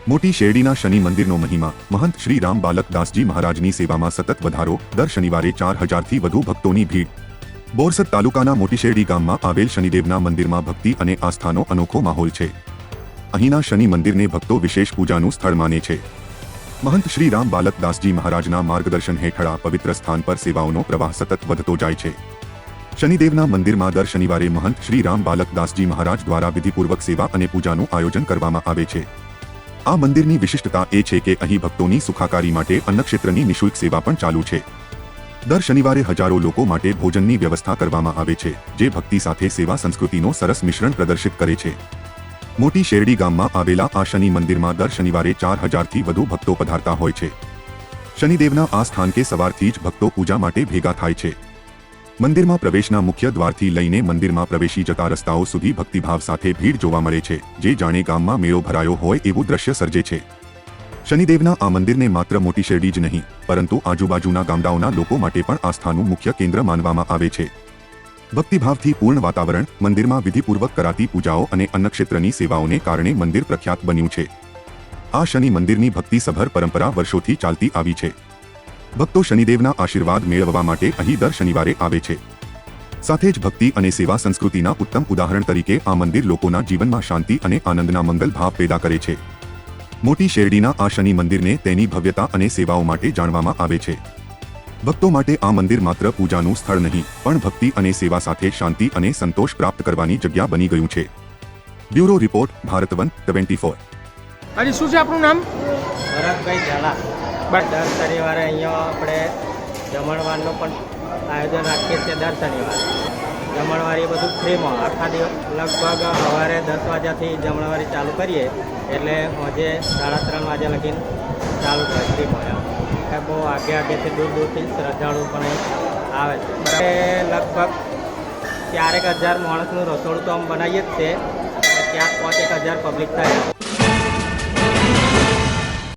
મોટી શેરડીના શનિ મંદિરનો મહિમા મહંત શ્રી રામ બાલકદાસજી મહારાજની સેવામાં સતત વધારો દર શનિવારે 4000થી વધુ ભક્તોની ભીડ। બોરસદ તાલુકાના મોટી શેરડી ગામમાં આવેલ શનિદેવના મંદિરમાં ભક્તિ અને આસ્થાનો અનોખો માહોલ છે। અહીંના શનિ મંદિરને ભક્તો વિશેષ પૂજાનું સ્થળ માને છે। મહંત શ્રી રામ બાલકદાસજી મહારાજના માર્ગદર્શન હેઠળ આ પવિત્ર સ્થાન પર સેવાઓનો પ્રવાહ સતત વધતો જાય છે। શનિદેવના મંદિરમાં દર શનિવારે મહંત શ્રી રામ બાલકદાસજી મહારાજ દ્વારા વિધિપૂર્વક સેવા અને પૂજાનું આયોજન કરવામાં આવે છે। આ મંદિરની વિશિષ્ટતા એ છે કે અહીં ભક્તોની સુખાકારી માટે અન્નક્ષેત્રની નિઃશુલ્ક સેવા પણ ચાલુ છે। દર શનિવારે હજારો લોકો માટે ભોજનની વ્યવસ્થા કરવામાં આવે છે, જે ભક્તિ સાથે સેવા સંસ્કૃતિનો સરસ મિશ્રણ પ્રદર્શિત કરે છે। મોટી શેરડી ગામમાં આવેલા આ શનિ મંદિરમાં દર શનિવારે 4000થી વધુ ભક્તો પધારતા હોય છે। શનિદેવના આ સ્થાન કે સવારથી જ ભક્તો પૂજા માટે ભેગા થાય છે। મંદિરમાં પ્રવેશના મુખ્ય દ્વારથી લઈને મંદિરમાં પ્રવેશી જતા રસ્તાઓ સુધી ભક્તિભાવ સાથે ભીડ જોવા મળે છે, જે જાણે ગામમાં મેળો ભરાયો હોય એવું દ્રશ્ય સર્જે છે। શનિદેવના આ મંદિરને માત્ર મોટી શેરડી જ નહીં, પરંતુ આજુબાજુના ગામડાઓના લોકો માટે પણ આસ્થાનું મુખ્ય કેન્દ્ર માનવામાં આવે છે। ભક્તિભાવથી પૂર્ણ વાતાવરણ, મંદિરમાં વિધિપૂર્વક કરાતી પૂજાઓ અને અન્નક્ષેત્રની સેવાઓને કારણે મંદિર પ્રખ્યાત બન્યું છે। આ શનિ મંદિરની ભક્તિસભર પરંપરા વર્ષોથી ચાલતી આવી છે। ભક્તો શનિદેવના આશીર્વાદ મેળવવા માટે અહીં દર શનિવારે આવે છે। સાથે જ ભક્તિ અને સેવા સંસ્કૃતિના ઉત્તમ ઉદાહરણ તરીકે આ મંદિર લોકોના જીવનમાં શાંતિ અને આનંદના મંગલ ભાવ પેદા કરે છે। મોટી શેરડીના આ શનિ મંદિરને તેની ભવ્યતા અને સેવાઓ માટે જાણવામાં આવે છે। ભક્તો માટે આ મંદિર માત્ર પૂજાનું સ્થળ નહીં, પણ ભક્તિ અને સેવા સાથે શાંતિ અને સંતોષ પ્રાપ્ત કરવાની જગ્યા બની ગયું છે। Bureau report, Bharat one 24। આજે શું છે આપનું નામ? ભરતભાઈ ઝાલા। દર શનિવારે અહીંયા આપણે જમણવારનું પણ આયોજન રાખીએ છીએ। દર શનિવારે જમણવાર એ બધું ફ્રીમાં આખા દિવસ લગભગ સવારે 10 વાગ્યાથી જમણવારી ચાલુ કરીએ એટલે આજે 3:30 વાગ્યા લગીને ચાલુ થાય ફ્રીમાં। બહુ આગેથી દૂરથી શ્રદ્ધાળુ પણ આવે છે। લગભગ 4000 માણસનું રસોડું તો આમ બનાવીએ જ છે, ત્યાં 5000 પબ્લિક થાય।